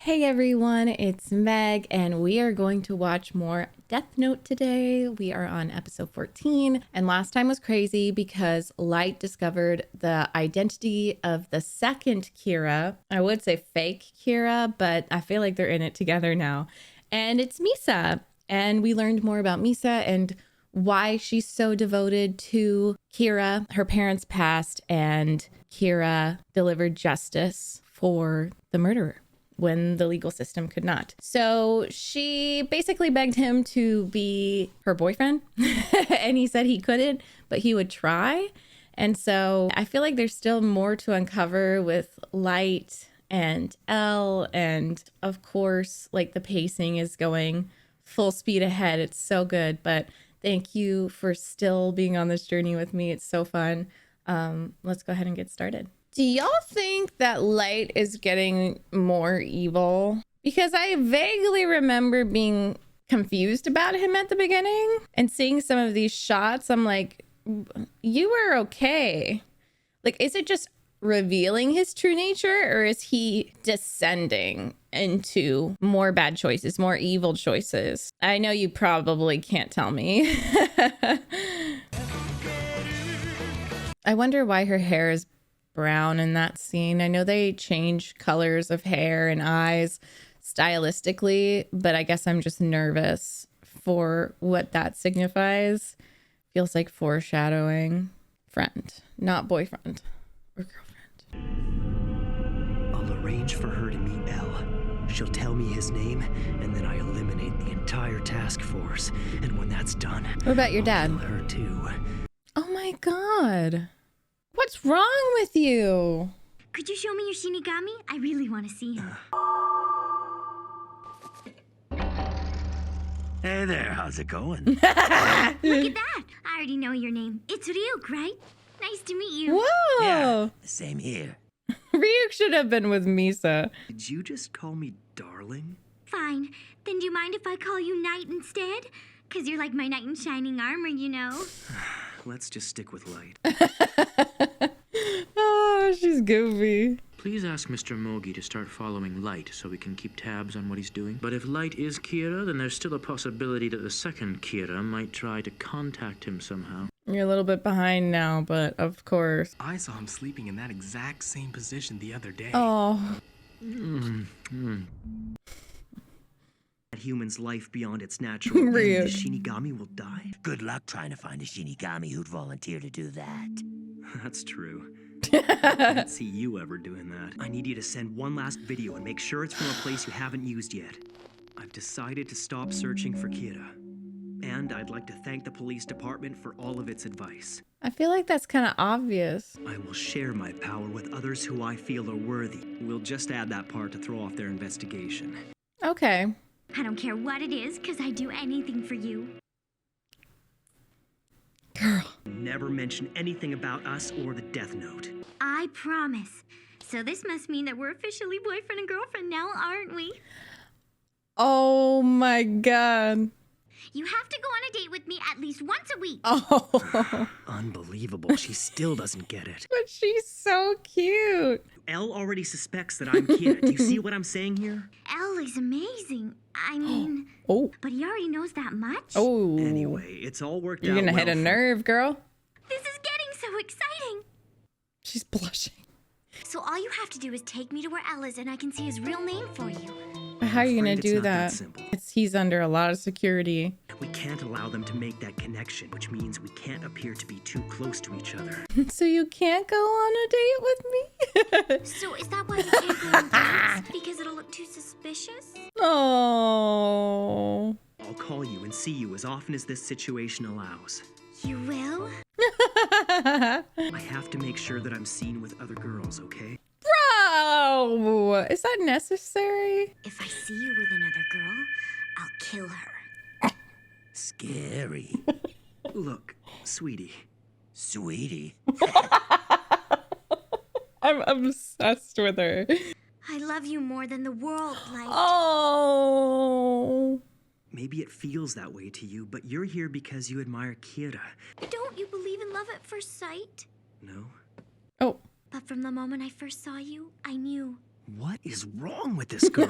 Hey everyone, it's Meg, and we are going to watch more Death Note today. We are on episode 14, and last time was crazy because Light discovered the identity of the second Kira. I would say fake Kira, but I feel like they're in it together now. And it's Misa, and we learned more about Misa and why she's so devoted to Kira. Her parents passed, and Kira delivered justice for the murderer when the legal system could not. So she basically begged him to be her boyfriend and he said he couldn't, but he would try. And so I feel like there's still more to uncover with Light and Elle, and of course, like, the pacing is going full speed ahead. It's so good, but thank you for still being on this journey with me. It's so fun. Let's go ahead and get started. Do y'all think that Light is getting more evil? Because I vaguely remember being confused about him at the beginning and seeing some of these shots. I'm like, you were okay. Like, is it just revealing his true nature, or is he descending into more bad choices, more evil choices? I know you probably can't tell me. I wonder why her hair is brown in that scene. I know they change colors of hair and eyes stylistically, but I guess I'm just nervous for what that signifies. Feels like foreshadowing. Friend, not boyfriend or girlfriend. I'll arrange for her to meet Elle. She'll tell me his name, and then I eliminate the entire task force. And when that's done, what about your dad? I'll kill her too. Oh my god. What's wrong with you? Could you show me your Shinigami? I really want to see him. Hey there, how's it going? Look at that! I already know your name. It's Ryuk, right? Nice to meet you. Whoa! Yeah, same here. Ryuk should have been with Misa. Did you just call me darling? Fine. Then do you mind if I call you Knight instead? Because you're like my knight in shining armor, you know? Let's just stick with Light. Oh, she's goofy. Please ask Mr. Mogi to start following Light so we can keep tabs on what he's doing. But if Light is Kira, then there's still a possibility that the second Kira might try to contact him somehow. You're a little bit behind now, but of course. I saw him sleeping in that exact same position the other day. Oh. That human's life beyond its natural end, the Shinigami will die. Good luck trying to find a Shinigami who'd volunteer to do that. That's true. I can't see you ever doing that. I need you to send one last video and make sure it's from a place you haven't used yet. I've decided to stop searching for Kira. And I'd like to thank the police department for all of its advice. I feel like that's kind of obvious. I will share my power with others who I feel are worthy. We'll just add that part to throw off their investigation. Okay. I don't care what it is, because I'd do anything for you. Girl. Never mention anything about us or the Death Note. I promise. So this must mean that we're officially boyfriend and girlfriend now, aren't we? Oh my god. You have to go on a date with me at least once a week. Oh. Unbelievable. She still doesn't get it. But she's so cute. Elle already suspects that I'm Kira. Do you see what I'm saying here? Elle is amazing. I mean, Oh. but he already knows that much. Oh. Anyway, it's all worked You're out gonna well hit a for- nerve, girl. This is getting so exciting. She's blushing. So all you have to do is take me to where Elle is and I can see his real name for you. How are you gonna afraid it's do not that that? simple. He's under a lot of security. We can't allow them to make that connection, which means we can't appear to be too close to each other. So you can't go on a date with me? So is that why we can't go on dates? Because it'll look too suspicious? Oh. I'll call you and see you as often as this situation allows. You will? I have to make sure that I'm seen with other girls, okay? Bro! Is that necessary? If I see you with another girl, I'll kill her. Scary. Look, sweetie. Sweetie. I'm obsessed with her. I love you more than the world, Light. Oh. Maybe it feels that way to you, but you're here because you admire Kira. Don't you believe in love at first sight? No? Oh. But from the moment I first saw you, I knew What is wrong with this girl?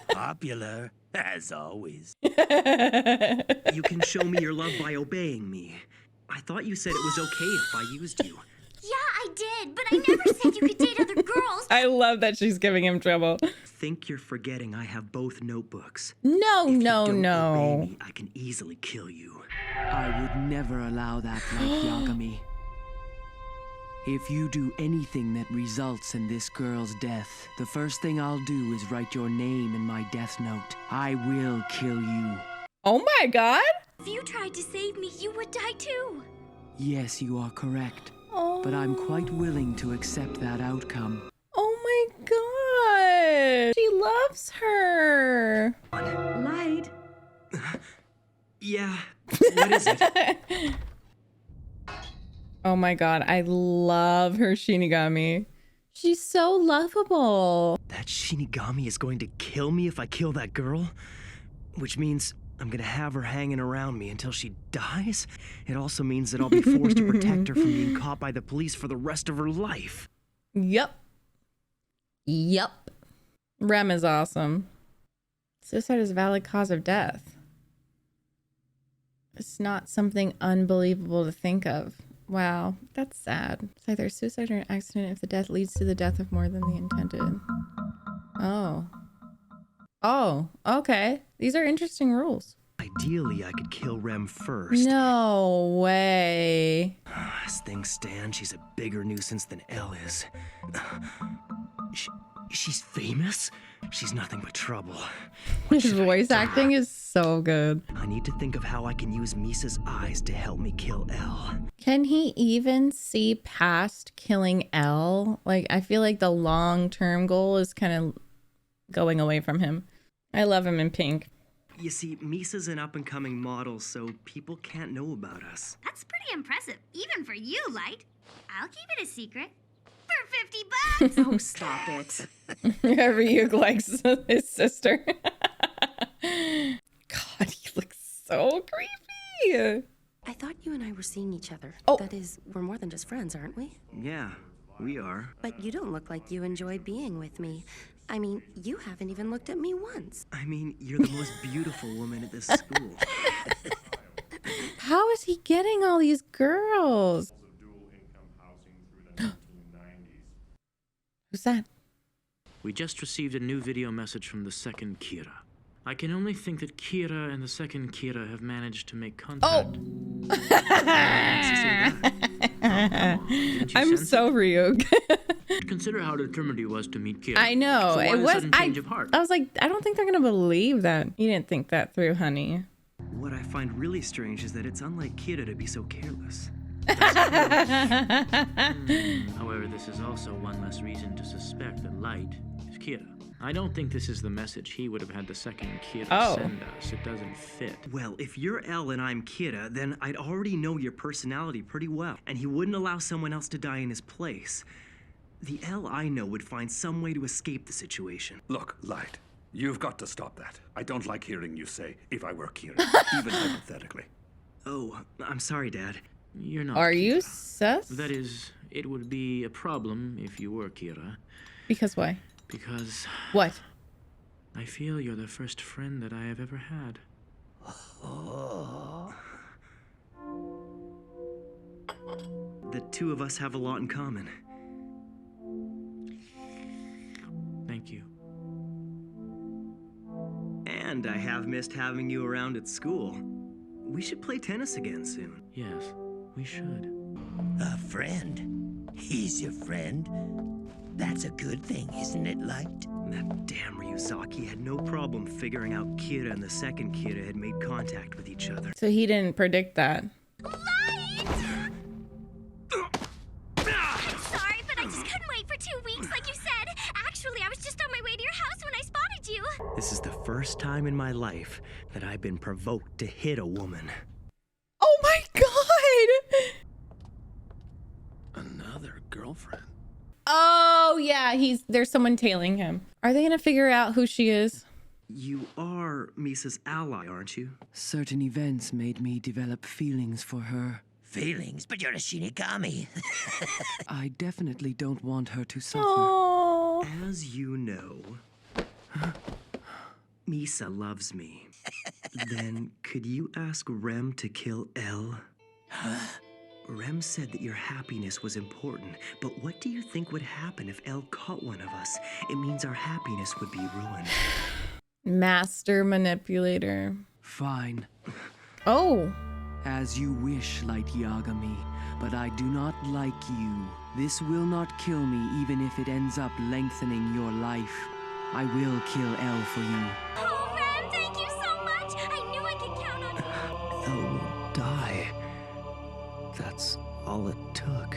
Popular, as always. You can show me your love by obeying me. I thought you said it was okay if I used you. Yeah, I did, but I never said you could date other girls. I love that she's giving him trouble. Think you're forgetting I have both notebooks. No, If you no, don't no. obey me, I can easily kill you. I would never allow that, Light Yagami. If you do anything that results in this girl's death, the first thing I'll do is write your name in my death note. I will kill you. Oh my god. If you tried to save me, you would die too. Yes, you are correct. Oh. But I'm quite willing to accept that outcome. Oh my god. She loves her. Light. Yeah, what is it? Oh my god, I love her Shinigami. She's so lovable. That Shinigami is going to kill me if I kill that girl? Which means I'm gonna have her hanging around me until she dies? It also means that I'll be forced to protect her from being caught by the police for the rest of her life. Yep. Yep. Rem is awesome. Suicide is a valid cause of death. It's not something unbelievable to think of. Wow, that's sad. It's either suicide or an accident if the death leads to the death of more than the intended. Oh. Oh, okay. These are interesting rules. Ideally, I could kill Rem first. No way. As things stand, she's a bigger nuisance than Elle is. She's famous? She's nothing but trouble. What His should I voice do? acting is so good. I need to think of how I can use Misa's eyes to help me kill Elle. Can he even see past killing Elle? Like, I feel like the long-term goal is kind of going away from him. I love him in pink. You see, Misa's an up-and-coming model, so people can't know about us. That's pretty impressive, even for you, Light. I'll keep it a secret. For $50. Oh, stop it. Ryuk likes his sister. God, he looks so creepy. I thought you and I were seeing each other. Oh. That is, we're more than just friends, aren't we? Yeah, we are. But you don't look like you enjoy being with me. I mean, you haven't even looked at me once. I mean, you're the most beautiful woman at this school. How is he getting all these girls? Who's that? We just received a new video message from the second Kira. I can only think that Kira and the second Kira have managed to make contact. I'm so Ryuk. Consider how determined he was to meet Kira. I know. So why It the was. sudden change of heart? I was like, I don't think they're gonna believe that. You didn't think that through, honey. What I find really strange is that it's unlike Kira to be so careless. However, this is also one less reason to suspect that Light is Kira. I don't think this is the message he would have had the second Kira send us. It doesn't fit. Well, if you're Elle and I'm Kira, then I'd already know your personality pretty well, and he wouldn't allow someone else to die in his place. The Elle I know would find some way to escape the situation. Look, Light, you've got to stop that. I don't like hearing you say, if I were Kira, even hypothetically. Oh, I'm sorry, Dad. You're not Are you Kira. sus? That is, it would be a problem if you were Kira. Because why? Because What? I feel you're the first friend that I have ever had. The two of us have a lot in common. Thank you. And I have missed having you around at school. We should play tennis again soon. Yes, we should. A friend? He's your friend? That's a good thing, isn't it, Light? That damn Ryuzaki had no problem figuring out Kira and the second Kira had made contact with each other. So he didn't predict that. Light! I'm sorry, but I just couldn't wait for 2 weeks like you said. Actually, I was just on my way to your house when I spotted you. This is the first time in my life that I've been provoked to hit a woman. Oh my god! Another girlfriend. Oh yeah, there's someone tailing him. Are they gonna figure out who she is? You are Misa's ally, aren't you? Certain events made me develop feelings for her. Feelings, but you're a Shinigami. I definitely don't want her to suffer. Oh. Oh. As you know, Misa loves me. Then could you ask Rem to kill Elle? Rem said that your happiness was important, but what do you think would happen if Elle caught one of us? It means our happiness would be ruined. Master manipulator. Fine. Oh. As you wish, Light Yagami, but I do not like you. This will not kill me even if it ends up lengthening your life. I will kill Elle for you. Oh, Rem, thank you so much. I knew I could count on you. Elle will die. That's all it took.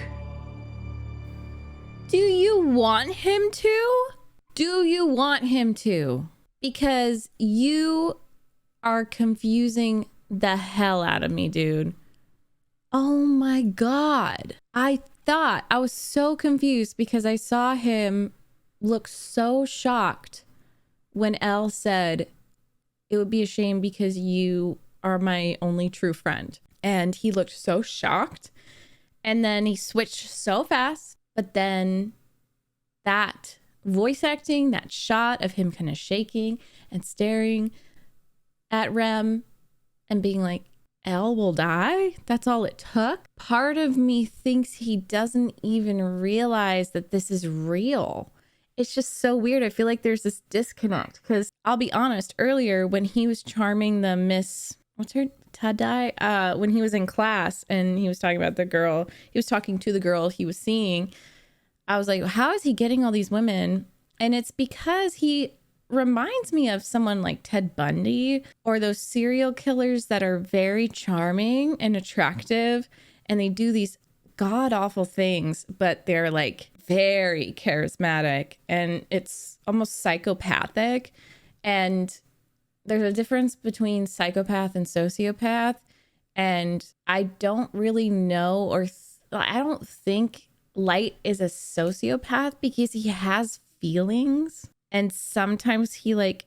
Do you want him to? Do you want him to? Because you are confusing the hell out of me, dude. Oh my God. I was so confused because I saw him look so shocked when Elle said, it would be a shame because you are my only true friend. And he looked so shocked. And then he switched so fast. But then that voice acting, that shot of him kind of shaking and staring at Rem and being like, Elle will die? That's all it took? Part of me thinks he doesn't even realize that this is real. It's just so weird. I feel like there's this disconnect because I'll be honest, earlier when he was charming the Miss, what's her, Tadai? When he was in class and he was talking about the girl, he was talking to the girl he was seeing. I was like, how is he getting all these women? And it's because he reminds me of someone like Ted Bundy or those serial killers that are very charming and attractive. And they do these god awful things, but they're like very charismatic and it's almost psychopathic. And there's a difference between psychopath and sociopath. And I don't really know, or I don't think Light is a sociopath because he has feelings. And sometimes he like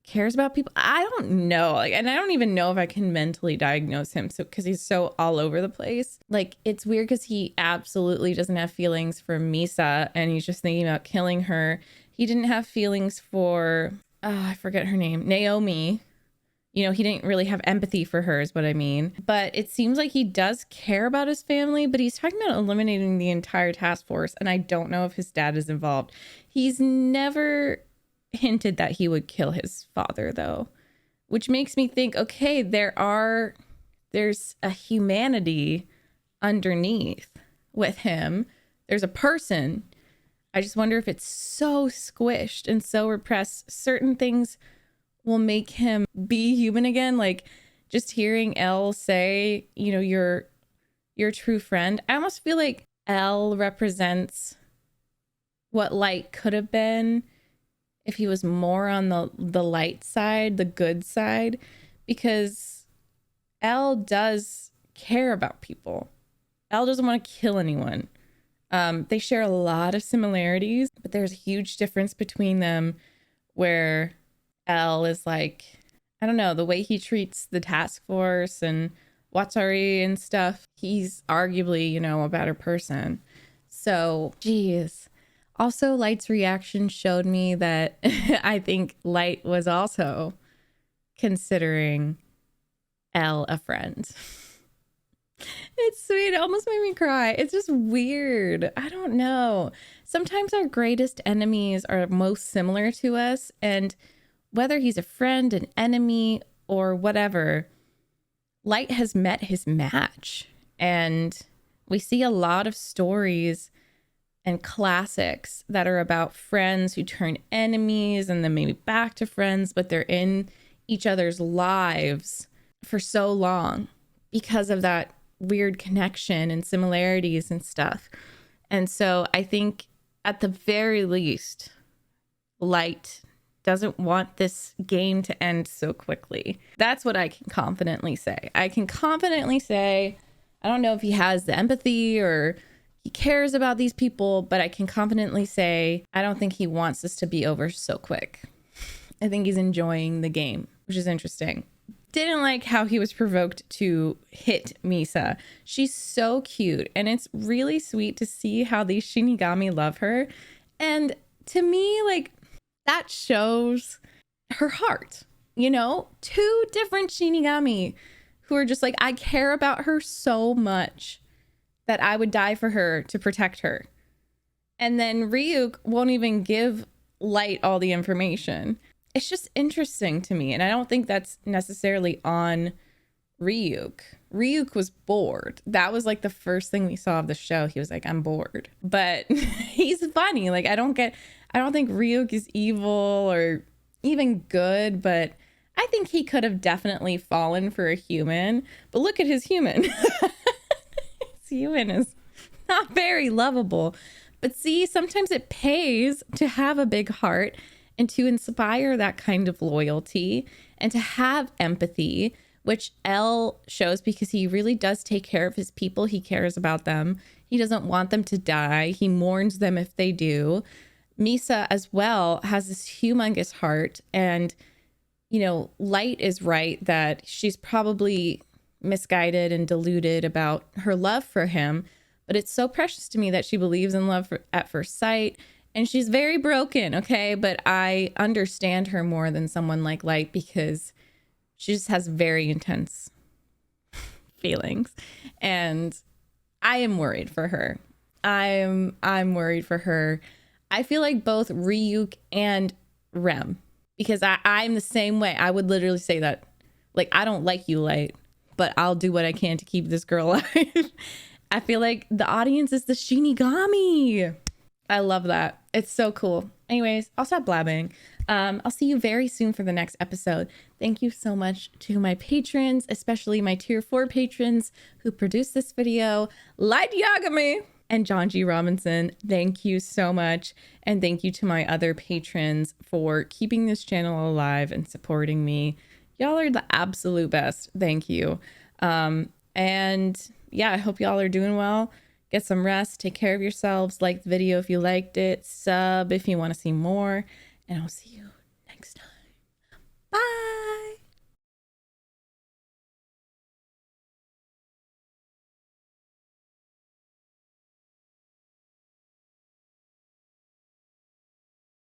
cares about people. I don't know. Like, and I don't even know if I can mentally diagnose him. So, cause he's so all over the place. Like, it's weird because he absolutely doesn't have feelings for Misa and he's just thinking about killing her. He didn't have feelings for, I forget her name, Naomi. You know, he didn't really have empathy for her is what I mean. But it seems like he does care about his family, but he's talking about eliminating the entire task force. And I don't know if his dad is involved. He's never hinted that he would kill his father though, which makes me think, okay, there's a humanity underneath with him. There's a person. I just wonder if it's so squished and so repressed. Certain things will make him be human again. Like just hearing Elle say, you know, you're your true friend. I almost feel like Elle represents what Light could have been if he was more on the light side, the good side, because Elle does care about people. Elle doesn't want to kill anyone. They share a lot of similarities, but there's a huge difference between them where Elle is like, I don't know, the way he treats the task force and Watsari and stuff, he's arguably, you know, a better person. So, geez. Also, Light's reaction showed me that I think Light was also considering Elle a friend. It's sweet. It almost made me cry. It's just weird. I don't know. Sometimes our greatest enemies are most similar to us. And whether he's a friend, an enemy, or whatever, Light has met his match. And we see a lot of stories and classics that are about friends who turn enemies and then maybe back to friends, but they're in each other's lives for so long because of that weird connection and similarities and stuff. And so I think at the very least, Light doesn't want this game to end so quickly. That's what I can confidently say. I can confidently say, I don't know if he has the empathy or he cares about these people, but I can confidently say, I don't think he wants this to be over so quick. I think he's enjoying the game, which is interesting. Didn't like how he was provoked to hit Misa. She's so cute, and it's really sweet to see how these Shinigami love her. And to me, like, that shows her heart. You know, two different Shinigami who are just like, I care about her so much that I would die for her to protect her. And then Ryuk won't even give Light all the information. It's just interesting to me. And I don't think that's necessarily on Ryuk. Ryuk was bored. That was like the first thing we saw of the show. He was like, I'm bored. But he's funny. Like, I don't think Ryuk is evil or even good, but I think he could have definitely fallen for a human. But look at his human. His human is not very lovable. But see, sometimes it pays to have a big heart and to inspire that kind of loyalty and to have empathy, which L shows because he really does take care of his people. He cares about them. He doesn't want them to die. He mourns them if they do. Misa as well has this humongous heart. And, you know, Light is right that she's probably misguided and deluded about her love for him. But it's so precious to me that she believes in love at first sight. And she's very broken, okay? But I understand her more than someone like Light because she just has very intense feelings. And I am worried for her. I'm worried for her. I feel like both Ryuk and Rem, because I'm the same way. I would literally say that. Like, I don't like you, Light, but I'll do what I can to keep this girl alive. I feel like the audience is the Shinigami. I love that. It's so cool. Anyways, I'll stop blabbing. I'll see you very soon for the next episode. Thank you so much to my patrons, especially my tier 4 patrons who produced this video. Light Yagami and John G. Robinson. Thank you so much. And thank you to my other patrons for keeping this channel alive and supporting me. Y'all are the absolute best. Thank you. And yeah, I hope y'all are doing well. Get some rest. Take care of yourselves. Like the video if you liked it. Sub if you want to see more. And I'll see you next time. Bye.